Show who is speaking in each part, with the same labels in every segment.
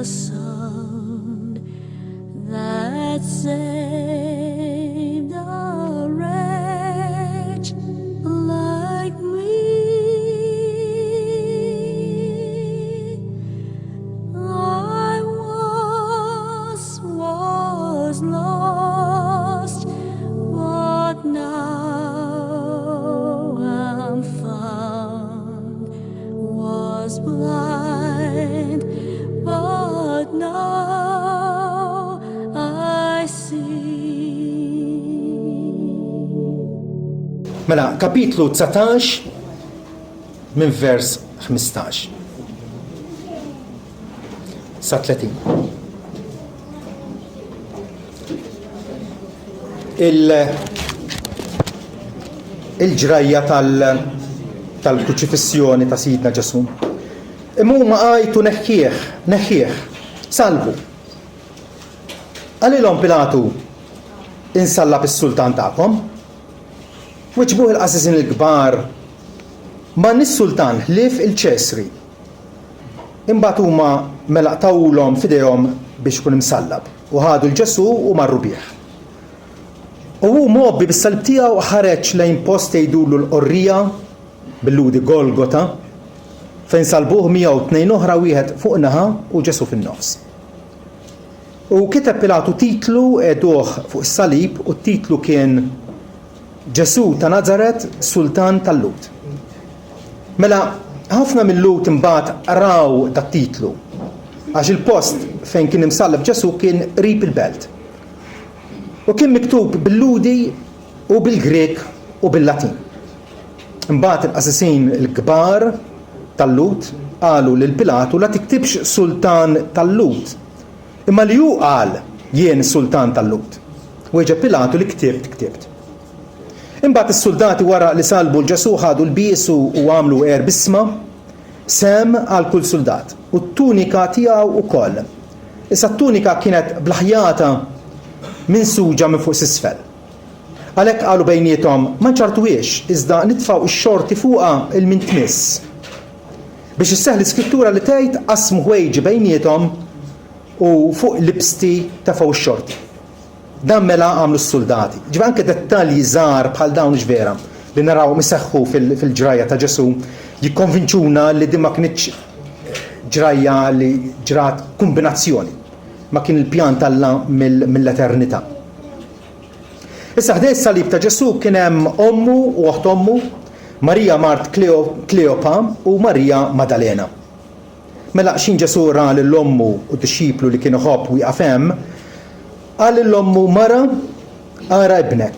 Speaker 1: Son that saved a wretch like me. I was lost, but now I'm found, was blind, but now I see.
Speaker 2: Mela, kapitlu 19 minn vers 15 sa 30. Il-ġrajja tal-kruċifissjoni ta' Sidna Ġesu. Imma huma qajtu neħħieħ, salbu. Għalilhom Pilatu insallab is-sultan tagħkom, wiġbuh il-qasisin il-kbar ma' nis-sultan ħlief il-ċesri. Imbagħad huma mela tawlhom f'idejhom biex ikun imsallab u ħadu l-Ġesu u marru bih. U hu mobbi bis-salb tiegħu ħareġ lejn post jgħidulu l-qorrija bil-ludi Golgota fejn salbuh 102 oħra, wieħed fuq naħa u Ġesu fin-nofs. U kiteb Pilatu titlu eduh fuq is-salib u t-titlu kien Ġesu ta' Nazaret, Sultan tal-Lut. Mela ħafna mill-Lut imbagħad raw dat-titlu għax il-post fejn kien imsallab Ġesu kien qrib il-belt. U kien miktub bil-Ludi u bil-Grek u bil-Latin. Imbagħad il-qasisin il-kbar tal-Lut qalu lil Pilatu la tiktibx Sultan tal-Lut, imma li hu qal jien Sultan tal-Lut. Weġeb Pilatu li ktibt. Imbagħad is-soldati wara li salbu l-Ġesu ħadu l-biesu u għamlu bisma sem għal kull soldat u t-tunika tiegħu ukoll. Issa t-tunika kienet blaħjata minn suġa minn fuq s'isfel. Għalhekk qalu bejniethom ma nċartuhiex iżda nitfgħu x-xorti fuqha il-min tmiss. Biex isseħħ l-iskrittura li tgħid qasmu ħwejġi bejniethom u fuq libsti tefgħu x-xorti. Dan mela għamlu s-soldati. Ġifieri anke dettalji żgħar bħal dawn ġvera li naraw miseħħu fil-ġrajja ta' Ġesu jikkonvinċuna li din ma kienx ġrajja li ġrat kombinazzjoni. Ma kien il-pjan tal-Alla mill-eternità. Issa ħdej is-salib ta' Ġesu kien hemm ommu u oħt ommu, Marija Mart Kleopa u Marija Maddalena. Mela xin Ġesu ra lill-ommu u d-dixxiplu li kienu ħobb wieqaf hemm, qal lill-ommu mara ara ibnek.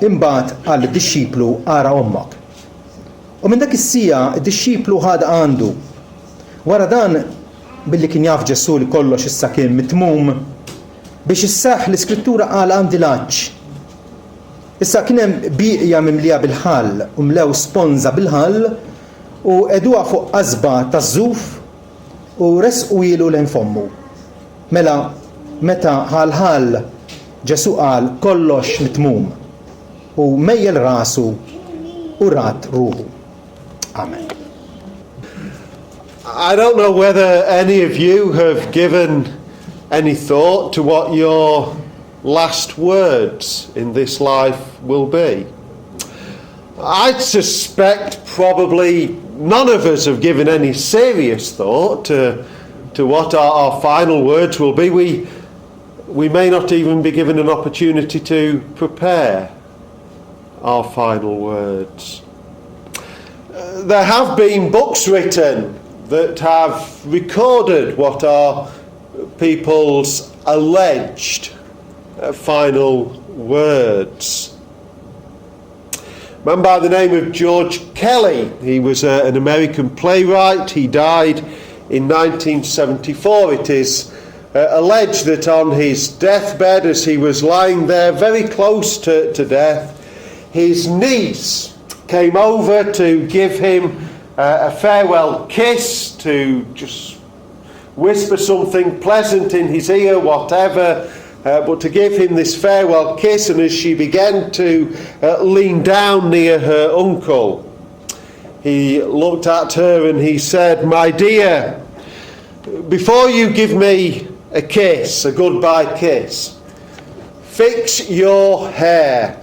Speaker 2: Imbagħad qal lid-dixxiplu ara ommok. U minn dak is-sija d-dixxiplu ħada għandu. Wara dan billi kien jaf Ġesu li kollox issa kien mitmum biex isseħħ l-iskrittura qal għandi laġġ. Issa kien hemm biqja mimlija bil-ħall u mlew sponża bil-ħall u eduha fuq qasba taż-żuf u resqu ilu lejn fommu. Mela meta ħall Ġesu qal kollox mitmum u mejjel rasu u rat ruħu. Amen.
Speaker 3: I don't know whether any of you have given any thought to what your last words in this life will be. I'd suspect probably none of us have given any serious thought to what our final words will be. We may not even be given an opportunity to prepare our final words. There have been books written that have recorded what are people's alleged final words. A man by the name of George Kelly, he was an American playwright. He died in 1974. It is alleged that on his deathbed, as he was lying there very close to death, his niece came over to give him a farewell kiss, to just whisper something pleasant in his ear, whatever, but to give him this farewell kiss. And as she began to lean down near her uncle, he looked at her and he said, "My dear, before you give me a kiss, a goodbye kiss, fix your hair.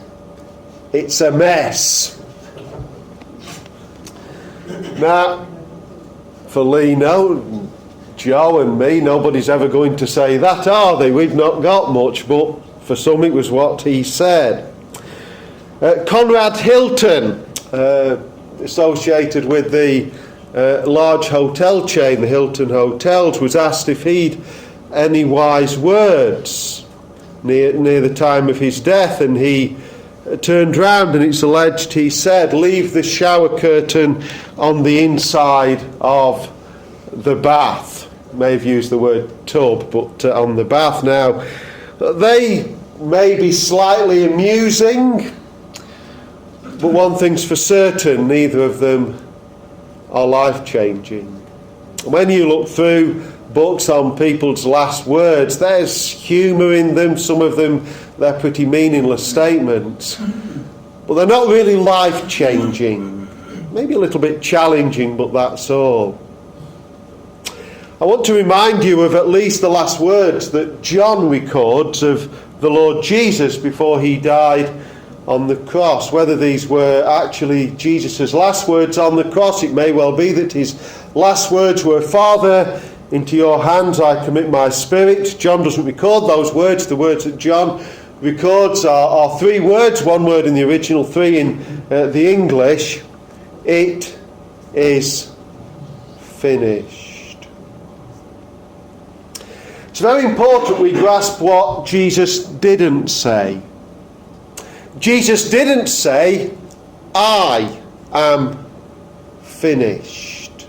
Speaker 3: It's a mess. Now, for Lino, Joe and me, nobody's ever going to say that, are they? We've not got much, but for some it was what he said. Conrad Hilton, associated with the large hotel chain, the Hilton Hotels, was asked if he'd any wise words near the time of his death, and he turned round, and it's alleged he said, "Leave the shower curtain on the inside of the bath." May have used the word tub, but on the bath. Now, they may be slightly amusing, but one thing's for certain, neither of them are life-changing. When you look through books on people's last words, there's humour in them. Some of them, they're pretty meaningless statements, but they're not really life-changing. Maybe a little bit challenging, but that's all. I want to remind you of at least the last words that John records of the Lord Jesus before he died on the cross. Whether these were actually Jesus' last words on the cross, it may well be that his last words were, "Father, into your hands I commit my spirit." John doesn't record those words. The words that John records are three words, one word in the original, three in the English. It is finished. It's very important we grasp what Jesus didn't say. Jesus didn't say, "I am finished."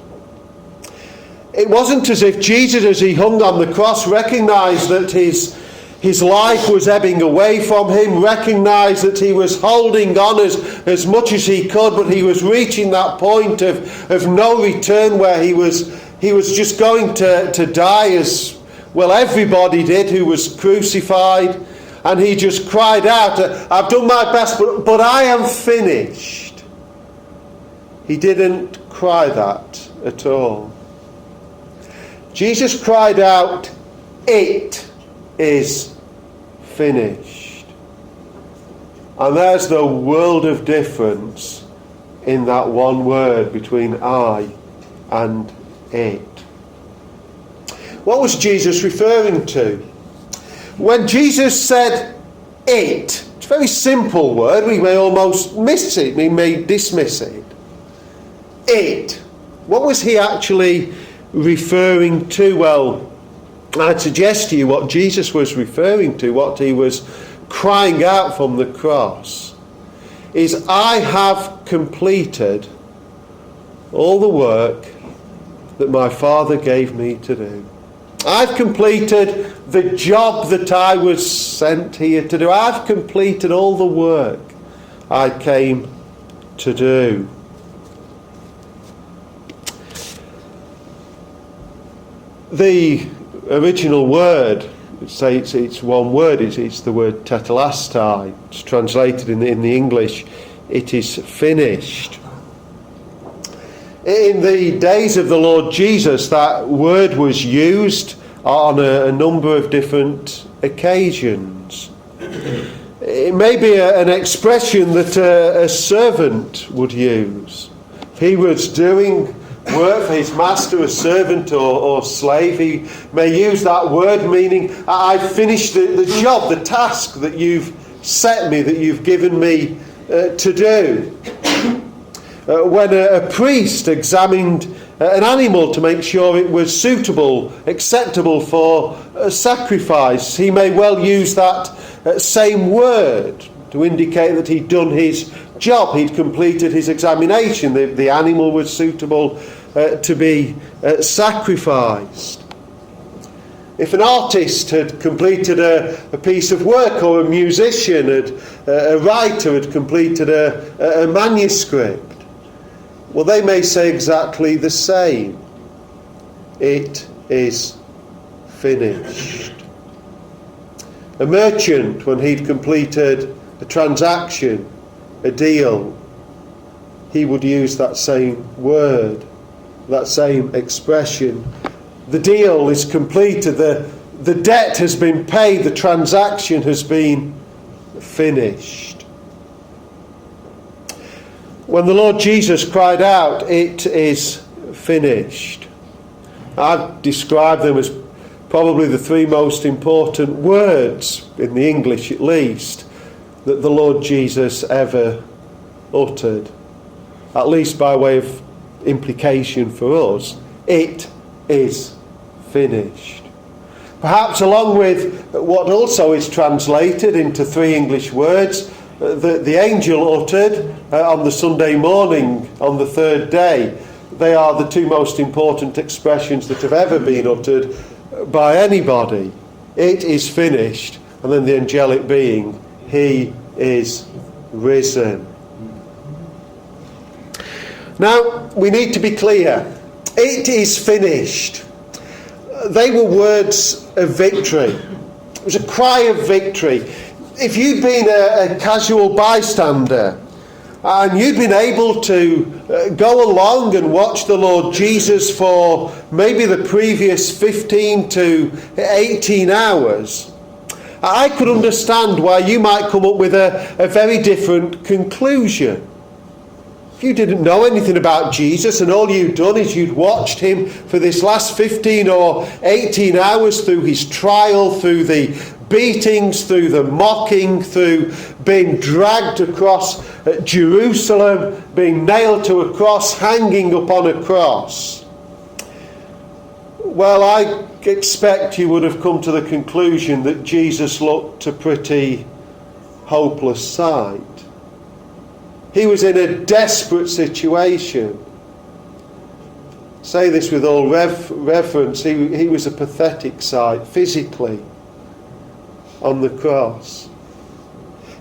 Speaker 3: It wasn't as if Jesus, as he hung on the cross, recognised that his life was ebbing away from him, recognised that he was holding on as much as he could, but he was reaching that point of no return where he was just going to die, as well everybody did who was crucified. And he just cried out, "I've done my best, but I am finished." He didn't cry that at all. Jesus cried out, "It is finished." And there's the world of difference in that one word between I and it. What was Jesus referring to? When Jesus said "it," it's a very simple word, we may almost miss it, we may dismiss it. It. What was he actually referring to? Well, I'd suggest to you what Jesus was referring to, what he was crying out from the cross, is, "I have completed all the work that my Father gave me to do. I've completed the job that I was sent here to do. I've completed all the work I came to do." The original word, say it's one word, it's the word tetelestai. It's translated in the English, "it is finished." In the days of the Lord Jesus, that word was used on a number of different occasions. It may be an expression that a servant would use. If he was doing work for his master, a servant or slave, he may use that word meaning, "I've finished the job, the task that you've set me, that you've given me to do." When a priest examined an animal to make sure it was suitable, acceptable for a sacrifice, he may well use that same word to indicate that he'd done his job, he'd completed his examination, the animal was suitable to be sacrificed. If an artist had completed a piece of work, or a musician, a writer had completed a manuscript, well, they may say exactly the same. It is finished. A merchant, when he'd completed a transaction, a deal, he would use that same word, that same expression. The deal is completed. The debt has been paid. The transaction has been finished. When the Lord Jesus cried out, "It is finished," I've described them as probably the three most important words, in the English at least, that the Lord Jesus ever uttered, at least by way of implication for us. It is finished. Perhaps along with what also is translated into three English words that the angel uttered on the Sunday morning on the third day. They are the two most important expressions that have ever been uttered by anybody. It is finished, and then the angelic being, he is risen. Now, we need to be clear. It is finished. They were words of victory. It was a cry of victory. If you'd been a casual bystander and you'd been able to go along and watch the Lord Jesus for maybe the previous 15 to 18 hours, I could understand why you might come up with a very different conclusion. If you didn't know anything about Jesus and all you'd done is you'd watched him for this last 15 or 18 hours through his trial, through the beatings, through the mocking, through being dragged across Jerusalem, being nailed to a cross, hanging upon a cross, well, I expect you would have come to the conclusion that Jesus looked a pretty hopeless sight. He was in a desperate situation. Say this with all reverence, he was a pathetic sight physically on the cross.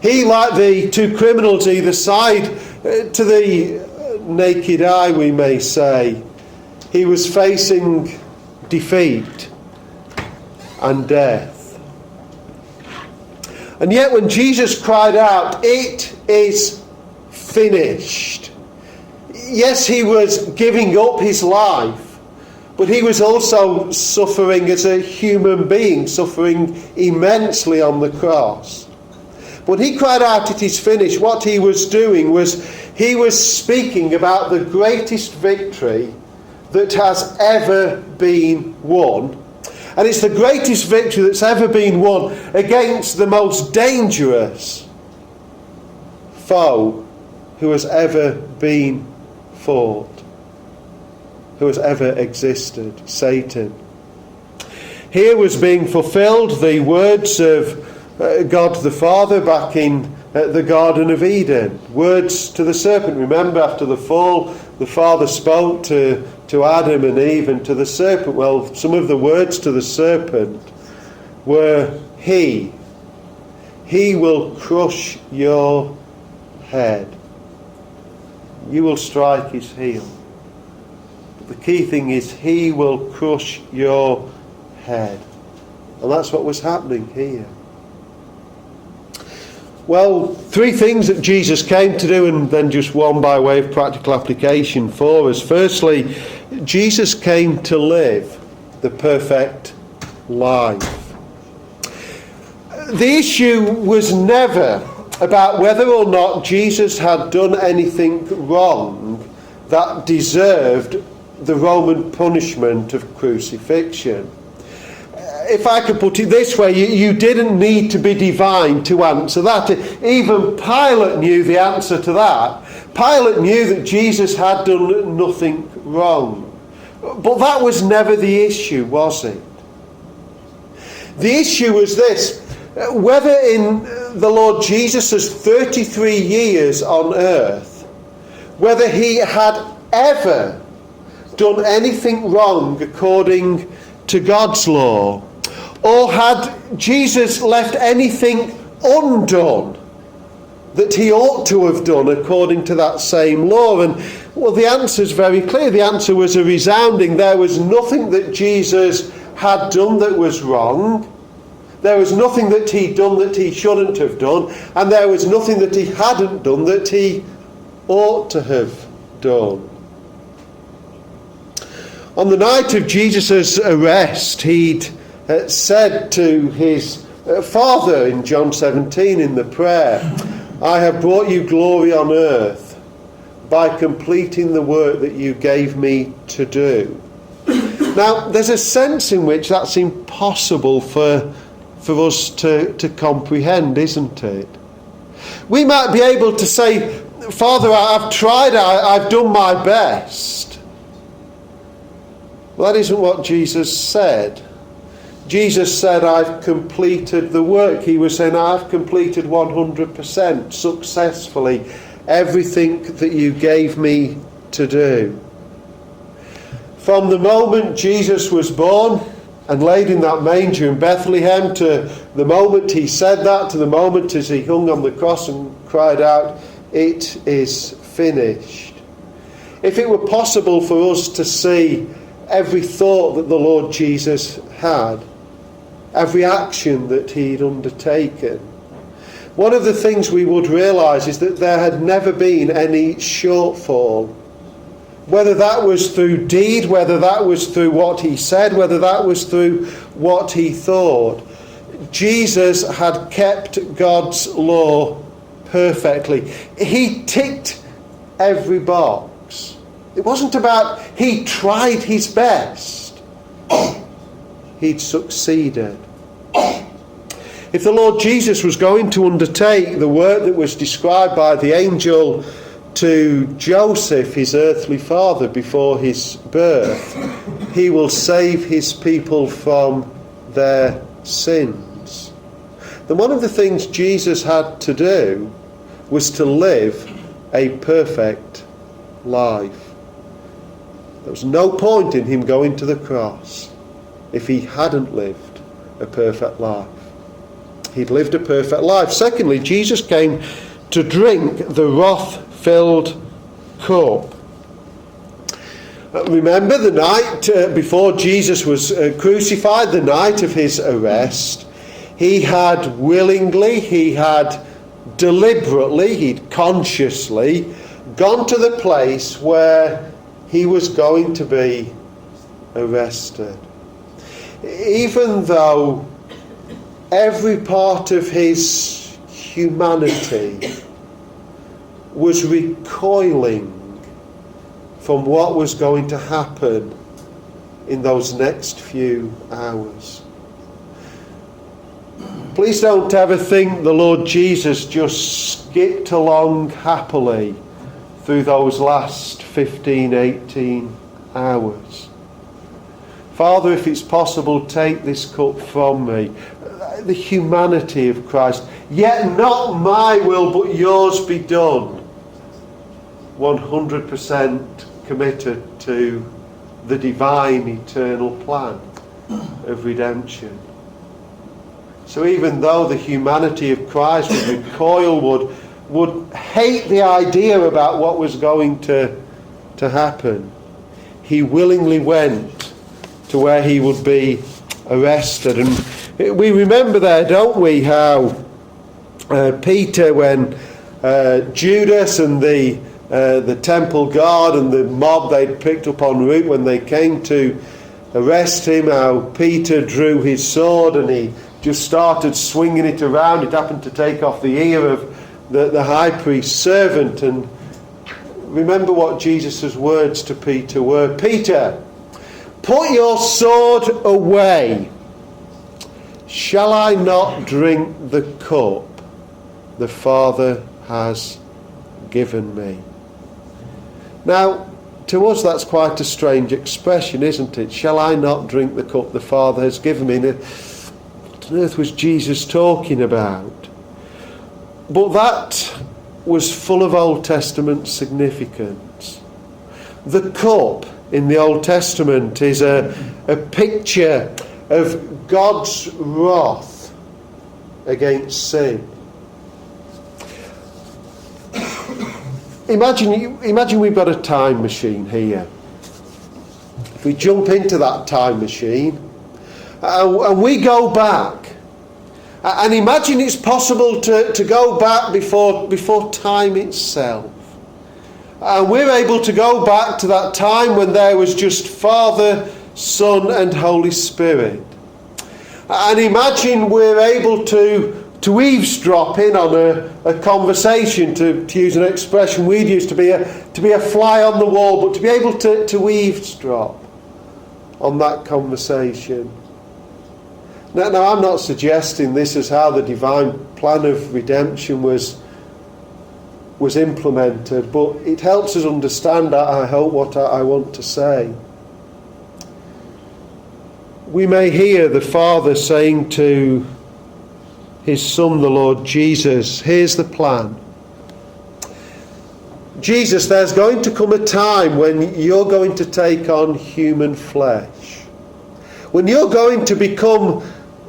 Speaker 3: He, like the two criminals either side, to the naked eye we may say, he was facing defeat and death. And yet when Jesus cried out, "It is finished," yes, he was giving up his life, but he was also suffering as a human being, suffering immensely on the cross. When he cried out, "It is finished," what he was doing was he was speaking about the greatest victory that has ever been won. And it's the greatest victory that's ever been won against the most dangerous foe who has ever been fought, who has ever existed, Satan. Here was being fulfilled the words of God the Father back in the Garden of Eden. Words to the serpent. Remember, after the fall, the Father spoke to Adam and Eve and to the serpent. Well, some of the words to the serpent were, He will crush your head. You will strike his heel. But the key thing is, he will crush your head. And that's what was happening here. Well, three things that Jesus came to do, and then just one by way of practical application for us. Firstly, Jesus came to live the perfect life. The issue was never about whether or not Jesus had done anything wrong that deserved the Roman punishment of crucifixion. If I could put it this way, you didn't need to be divine to answer that. Even Pilate knew the answer to that. Pilate knew that Jesus had done nothing wrong. But that was never the issue, was it? The issue was this: whether in the Lord Jesus' 33 years on earth, whether he had ever done anything wrong according to God's law, or had Jesus left anything undone that he ought to have done according to that same law. And well, the answer is very clear. The answer was a resounding: there was nothing that Jesus had done that was wrong. There was nothing that he'd done that he shouldn't have done, and there was nothing that he hadn't done that he ought to have done. On the night of Jesus' arrest, he'd said to his Father in John 17 in the prayer, I have brought you glory on earth by completing the work that you gave me to do. Now, there's a sense in which that's impossible for us to comprehend, isn't it? We might be able to say, Father, I've tried, I've done my best. Well, that isn't what Jesus said. Jesus said, I've completed the work. He was saying, I've completed 100% successfully everything that you gave me to do. From the moment Jesus was born and laid in that manger in Bethlehem, to the moment he said that, to the moment as he hung on the cross and cried out, it is finished. If it were possible for us to see every thought that the Lord Jesus had, every action that he'd undertaken, one of the things we would realise is that there had never been any shortfall. Whether that was through deed, whether that was through what he said, whether that was through what he thought, Jesus had kept God's law perfectly. He ticked every box. It wasn't about he tried his best. He'd succeeded. If the Lord Jesus was going to undertake the work that was described by the angel to Joseph, his earthly father, before his birth, he will save his people from their sins. Then one of the things Jesus had to do was to live a perfect life. There was no point in him going to the cross if he hadn't lived a perfect life. He'd lived a perfect life. Secondly, Jesus came to drink the wrath-filled cup. Remember the night before Jesus was crucified, the night of his arrest, he had willingly, he had deliberately, he'd consciously gone to the place where he was going to be arrested. Even though every part of his humanity was recoiling from what was going to happen in those next few hours. Please don't ever think the Lord Jesus just skipped along happily through those last 15, 18 hours. Father, if it's possible, take this cup from me. The humanity of Christ. Yet not my will, but yours be done. 100% committed to the divine eternal plan of redemption. So even though the humanity of Christ would recoil, would hate the idea about what was going to happen, he willingly went to where he would be arrested. And we remember there, don't we, how Peter, when Judas and the temple guard and the mob they'd picked up en route, when they came to arrest him, how Peter drew his sword and he just started swinging it around. It happened to take off the ear of the high priest's servant. And remember what Jesus' words to Peter were. Peter, put your sword away. Shall I not drink the cup the Father has given me? Now, to us that's quite a strange expression, isn't it? Shall I not drink the cup the Father has given me? What on earth was Jesus talking about? But that was full of Old Testament significance. The cup in the Old Testament is a picture of God's wrath against sin. Imagine we've got a time machine here. If we jump into that time machine and we go back, and imagine it's possible to go back before time itself. And we're able to go back to that time when there was just Father, Son and Holy Spirit. And imagine we're able to eavesdrop in on a conversation, to use an expression we'd use, to be a fly on the wall, but to be able to eavesdrop on that conversation. Now I'm not suggesting this is how the divine plan of redemption was implemented, but it helps us understand, I hope, what I want to say. We may hear the Father saying to his Son, the Lord Jesus, here's the plan. Jesus, there's going to come a time when you're going to take on human flesh. When you're going to become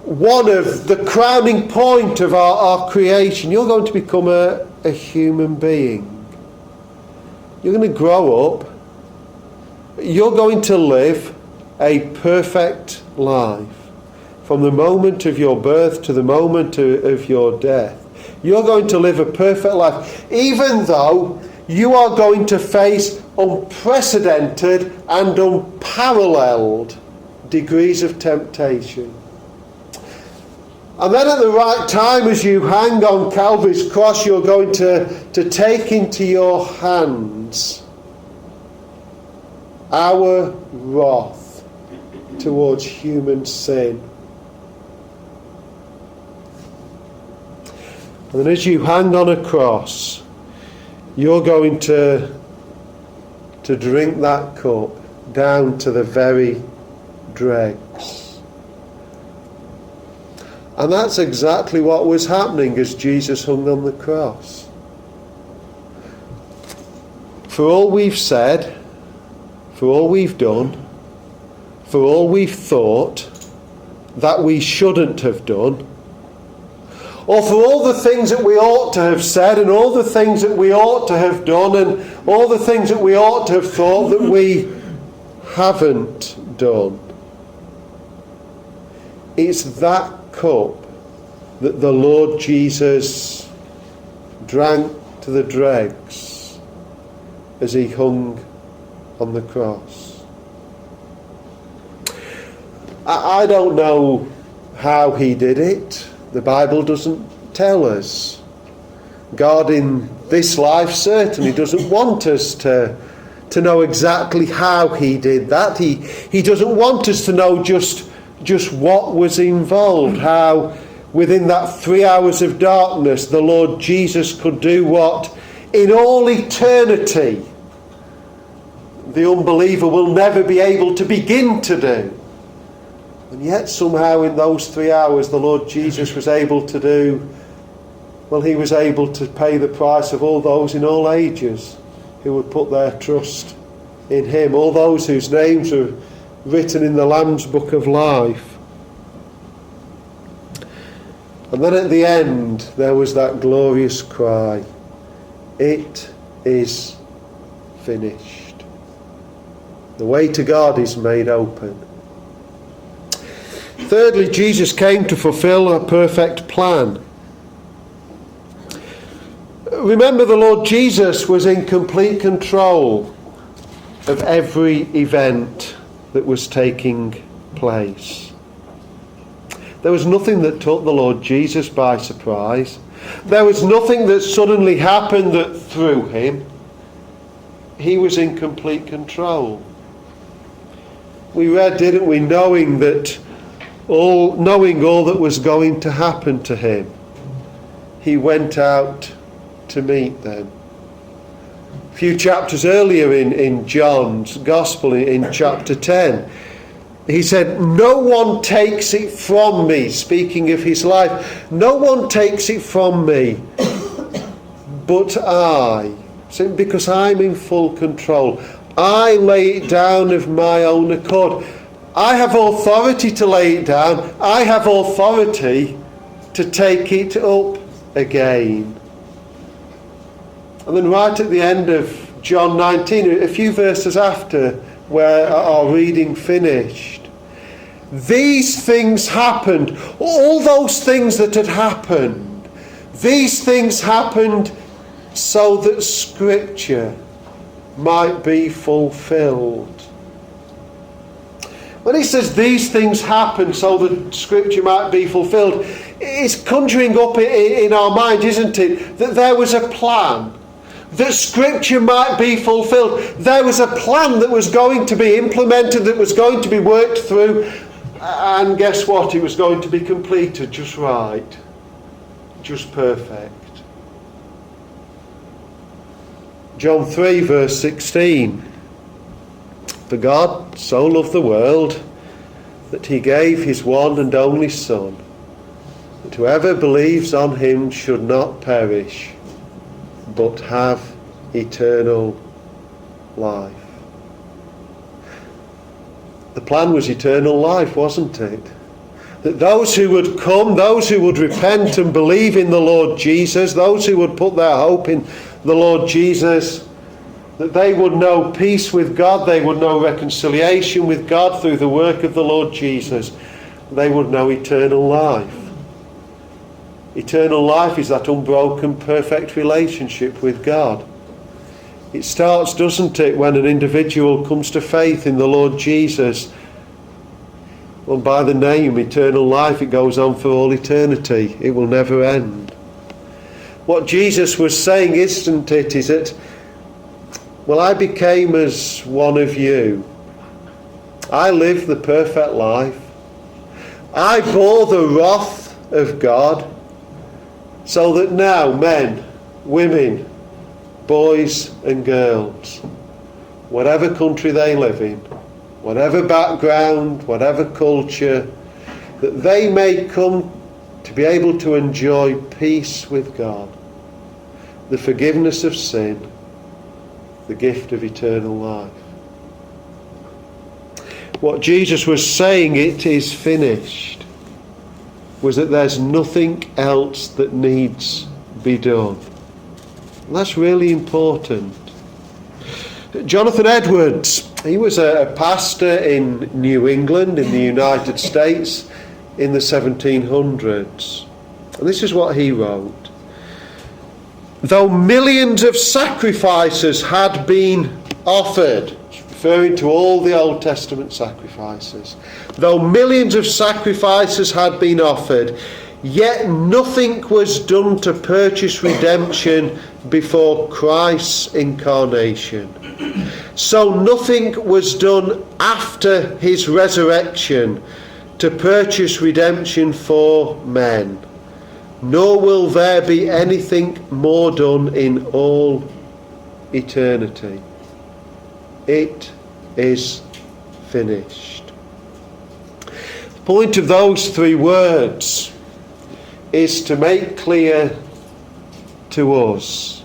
Speaker 3: one of the crowning point of our creation. You're going to become a human being. You're going to grow up. You're going to live a perfect life. From the moment of your birth to the moment of your death. You're going to live a perfect life. Even though you are going to face unprecedented and unparalleled degrees of temptation. And then at the right time, as you hang on Calvary's cross, you're going to take into your hands our wrath towards human sin. And then as you hang on a cross, you're going to drink that cup down to the very dregs. And that's exactly what was happening as Jesus hung on the cross. For all we've said, for all we've done, for all we've thought that we shouldn't have done, or for all the things that we ought to have said and all the things that we ought to have done and all the things that we ought to have thought that we haven't done. It's that cup that the Lord Jesus drank to the dregs as he hung on the cross. I don't know how he did it. The Bible doesn't tell us. God in this life certainly doesn't want us to know exactly how he did that. He doesn't want us to know just what was involved, how within that 3 hours of darkness the Lord Jesus could do what in all eternity the unbeliever will never be able to begin to do. And yet somehow in those 3 hours the Lord Jesus was able to do, well, he was able to pay the price of all those in all ages who would put their trust in him, all those whose names are written in the Lamb's Book of Life. And then at the end there was that glorious cry, it is finished. The way to God is made open. Thirdly, Jesus came to fulfill a perfect plan. Remember, the Lord Jesus was in complete control of every event that was taking place. There was nothing that took the Lord Jesus by surprise. There was nothing that suddenly happened that threw him. He was in complete control. We read, didn't we, knowing all that was going to happen to him, he went out to meet them. A few chapters earlier in John's Gospel, in chapter 10, he said, no one takes it from me, speaking of his life, no one takes it from me, but I, because I'm in full control. I lay it down of my own accord. I have authority to lay it down. I have authority to take it up again. And then right at the end of John 19, a few verses after where our reading finished, these things happened. All those things that had happened, these things happened so that Scripture might be fulfilled. When he says these things happen so that Scripture might be fulfilled, it's conjuring up in our mind, isn't it, that there was a plan, that Scripture might be fulfilled. There was a plan that was going to be implemented, that was going to be worked through, and guess what? It was going to be completed just right, just perfect. John 3 verse 16. For God so loved the world that he gave his one and only Son, that whoever believes on him should not perish, but have eternal life. The plan was eternal life, wasn't it? That those who would come, those who would repent and believe in the Lord Jesus, those who would put their hope in the Lord Jesus, that they would know peace with God, they would know reconciliation with God through the work of the Lord Jesus. They would know eternal life. Eternal life is that unbroken, perfect relationship with God. It starts, doesn't it, when an individual comes to faith in the Lord Jesus. Well, by the name eternal life, it goes on for all eternity. It will never end. What Jesus was saying, isn't it, is that, well, I became as one of you. I lived the perfect life. I bore the wrath of God, so that now men, women, boys and girls, whatever country they live in, whatever background, whatever culture, that they may come to be able to enjoy peace with God, the forgiveness of sin, the gift of eternal life. What Jesus was saying, it is finished, was that there's nothing else that needs be done. And that's really important. Jonathan Edwards, he was a pastor in New England in the United States in the 1700s. And this is what he wrote. Though millions of sacrifices had been offered, referring to all the Old Testament sacrifices, though millions of sacrifices had been offered, yet nothing was done to purchase redemption before Christ's incarnation. So nothing was done after his resurrection to purchase redemption for men. Nor will there be anything more done in all eternity. It is finished. The point of those three words is to make clear to us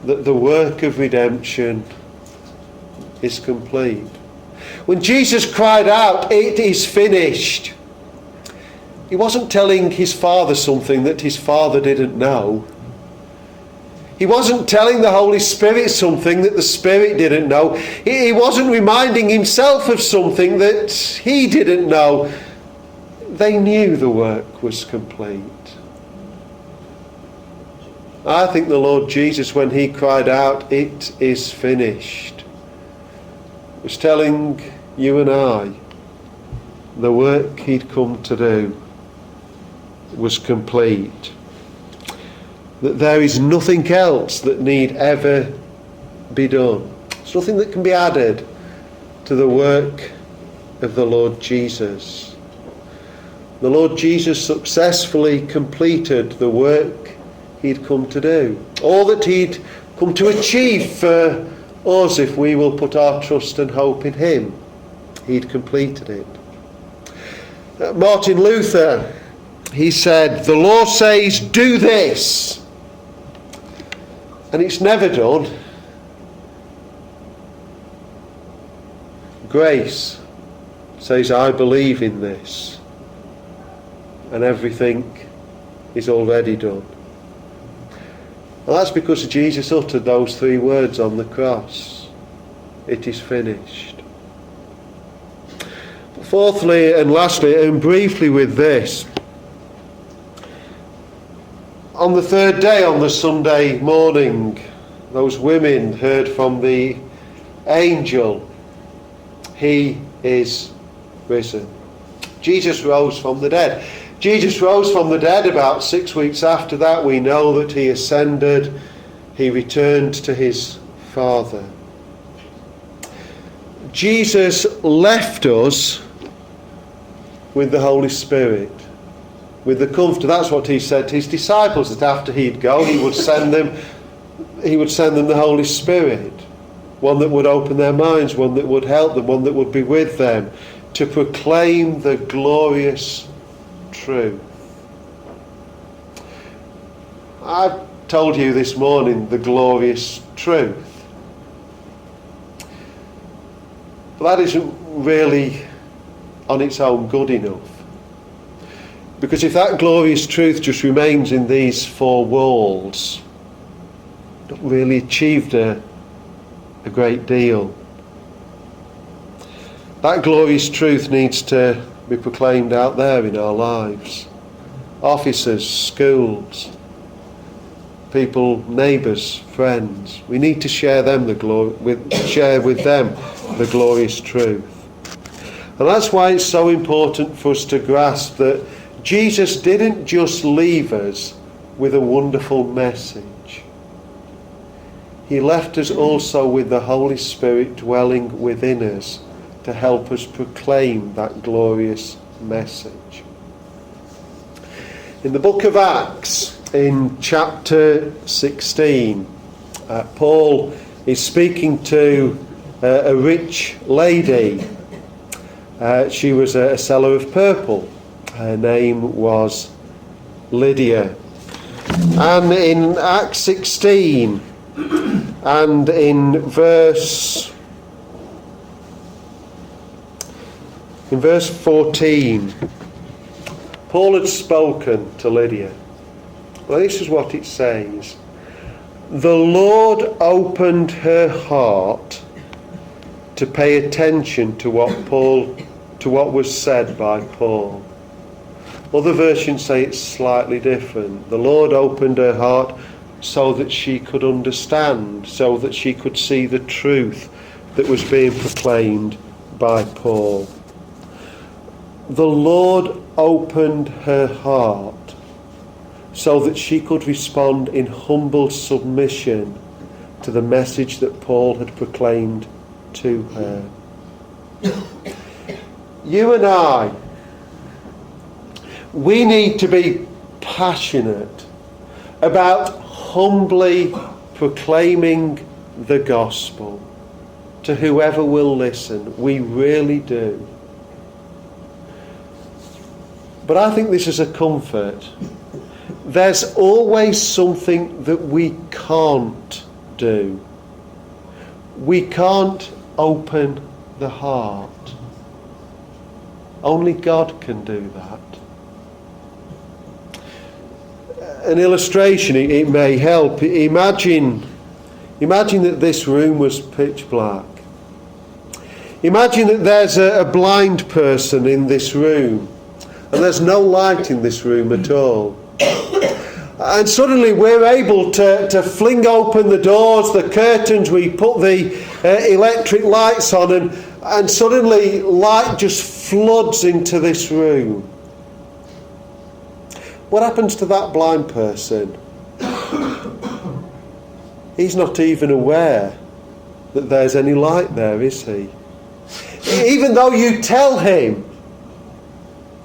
Speaker 3: that the work of redemption is complete. When Jesus cried out, "It is finished," he wasn't telling his Father something that his Father didn't know. He wasn't telling the Holy Spirit something that the Spirit didn't know. He wasn't reminding himself of something that he didn't know. They knew the work was complete. I think the Lord Jesus, when he cried out, "It is finished," was telling you and I the work he'd come to do was complete. That there is nothing else that need ever be done. There's nothing that can be added to the work of the Lord Jesus. The Lord Jesus successfully completed the work he'd come to do. All that he'd come to achieve for us if we will put our trust and hope in him. He'd completed it. Martin Luther, he said, "The law says, do this," and it's never done. Grace says, "I believe in this," and everything is already done. And that's because Jesus uttered those three words on the cross. It is finished. Fourthly and lastly, and briefly with this, on the third day, on the Sunday morning those women heard from the angel, he is risen. Jesus rose from the dead. Jesus rose from the dead. About 6 weeks after that, we know that he ascended. He returned to his Father. Jesus left us with the Holy Spirit, with the Comforter. That's what he said to his disciples, that after he'd go, he would send them the Holy Spirit, one that would open their minds, one that would help them, one that would be with them to proclaim the glorious truth. I've told you this morning the glorious truth. But that isn't really on its own good enough. Because if that glorious truth just remains in these four walls, not really achieved a great deal. That glorious truth needs to be proclaimed out there in our lives. Officers, schools, people, neighbours, friends. We need to share them share with them the glorious truth. And that's why it's so important for us to grasp that Jesus didn't just leave us with a wonderful message. He left us also with the Holy Spirit dwelling within us to help us proclaim that glorious message. In the book of Acts, in chapter 16, Paul is speaking to a rich lady. She was a seller of purple. Her name was Lydia. And in Acts 16, and in verse 14, Paul had spoken to Lydia. Well, this is what it says. The Lord opened her heart to pay attention to what was said by Paul. Other versions say it's slightly different. The Lord opened her heart so that she could understand, so that she could see the truth that was being proclaimed by Paul. The Lord opened her heart so that she could respond in humble submission to the message that Paul had proclaimed to her. You and I, we need to be passionate about humbly proclaiming the gospel to whoever will listen. We really do. But I think this is a comfort. There's always something that we can't do. We can't open the heart. Only God can do that. An illustration, it may help. Imagine that this room was pitch black. Imagine that there's a blind person in this room, and there's no light in this room at all. And suddenly we're able to fling open the doors, the curtains, we put the electric lights on, and suddenly light just floods into this room. What happens to that blind person? He's not even aware that there's any light there, is he? Even though you tell him,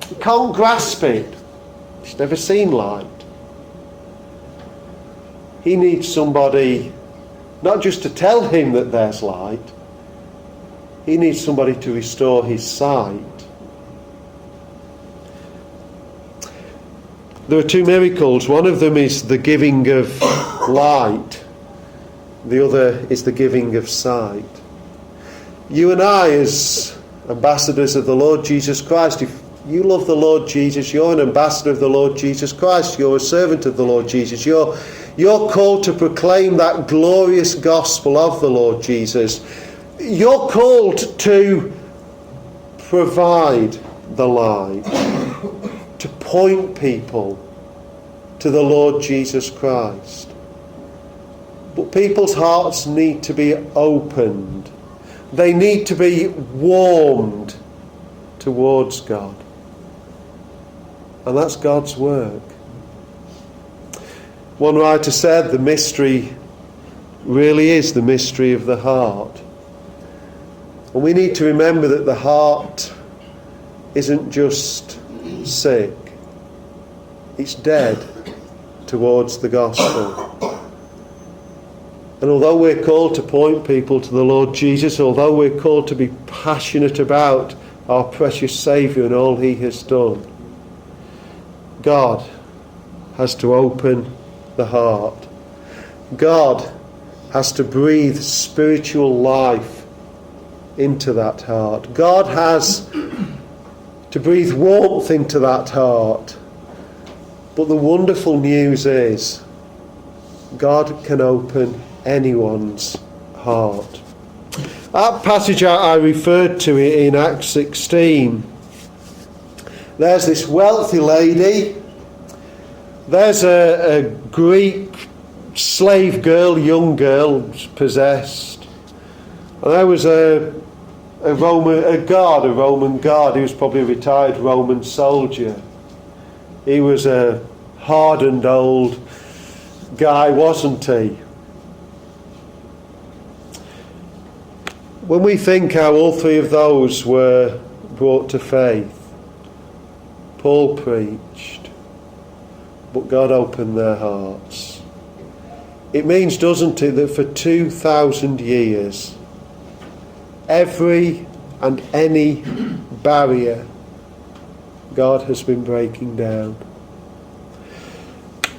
Speaker 3: he can't grasp it. He's never seen light. He needs somebody not just to tell him that there's light, he needs somebody to restore his sight. There are two miracles. One of them is the giving of light. The other is the giving of sight. You and I, as ambassadors of the Lord Jesus Christ, if you love the Lord Jesus, you're an ambassador of the Lord Jesus Christ. You're a servant of the Lord Jesus. You're called to proclaim that glorious gospel of the Lord Jesus. You're called to provide the light, to point people to the Lord Jesus Christ. But people's hearts need to be opened. They need to be warmed towards God. And that's God's work. One writer said the mystery really is the mystery of the heart. And we need to remember that the heart isn't just sick, it's dead towards the gospel. And although we're called to point people to the Lord Jesus, although we're called to be passionate about our precious Saviour and all he has done, God has to open the heart. God has to breathe spiritual life into that heart. God has to breathe warmth into that heart. But the wonderful news is God can open anyone's heart. That passage I referred to in Acts 16, there's this wealthy lady, there's a Greek slave girl, young girl, possessed, and there was a Roman guard. He was probably a retired Roman soldier. He was a hardened old guy, wasn't he? When we think how all three of those were brought to faith, Paul preached, but God opened their hearts. It means, doesn't it, that for 2,000 years, every and any barrier God has been breaking down.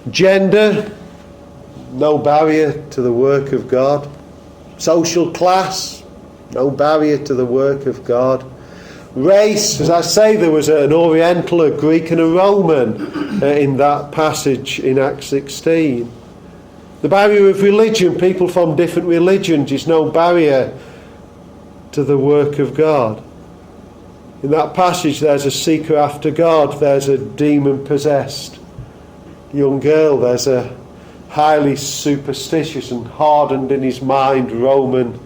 Speaker 3: Gender, no barrier to the work of God. Social class, no barrier to the work of God. Race, as I say, there was an Oriental, a Greek and a Roman in that passage in Acts 16. The barrier of religion, people from different religions, is no barrier to the work of God. In that passage there's a seeker after God, there's a demon-possessed young girl, there's a highly superstitious and hardened in his mind Roman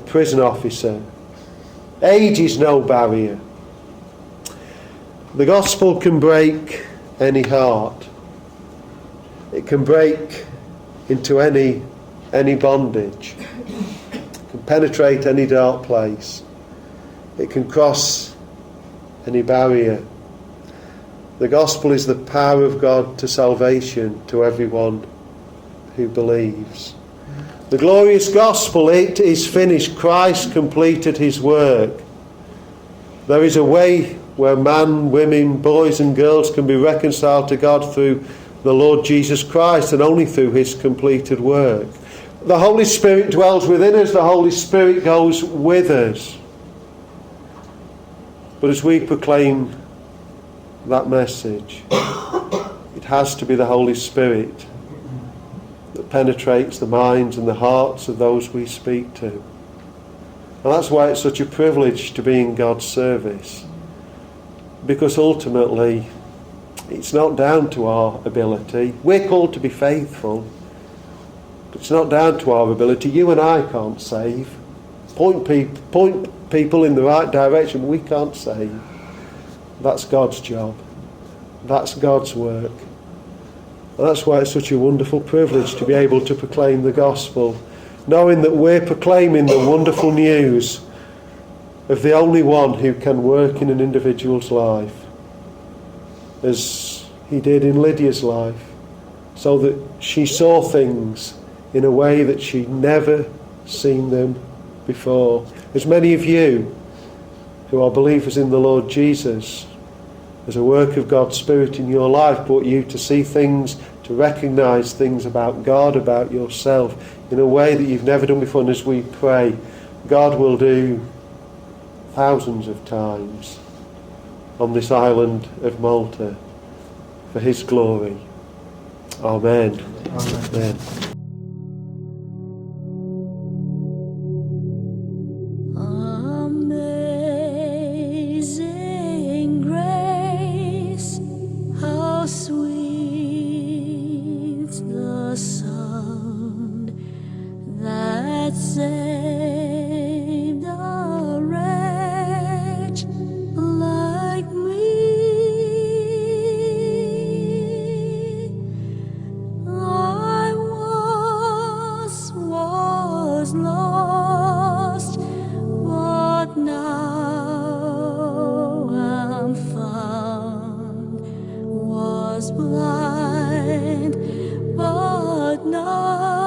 Speaker 3: prison officer. Age is no barrier. The gospel can break any heart. It can break into any bondage. It can penetrate any dark place. It can cross any barrier. The gospel is the power of God to salvation to everyone who believes. The glorious gospel, it is finished. Christ completed his work. There is a way where man, women, boys and girls can be reconciled to God through the Lord Jesus Christ, and only through his completed work. The Holy Spirit dwells within us. The Holy Spirit goes with us. But as we proclaim that message, it has to be the Holy Spirit that penetrates the minds and the hearts of those we speak to. And that's why it's such a privilege to be in God's service. Because ultimately, it's not down to our ability. We're called to be faithful. But it's not down to our ability. You and I can't save. Point people in the right direction, but we can't save. That's God's job. That's God's work. And that's why it's such a wonderful privilege to be able to proclaim the gospel, knowing that we're proclaiming the wonderful news of the only one who can work in an individual's life, as he did in Lydia's life, so that she saw things in a way that she'd never seen them before. As many of you who are believers in the Lord Jesus, as a work of God's Spirit in your life, brought you to see things, to recognise things about God, about yourself, in a way that you've never done before. And as we pray, God will do thousands of times on this island of Malta for his glory. Amen. Amen.
Speaker 1: Amazing grace, how sweet the sound light, but now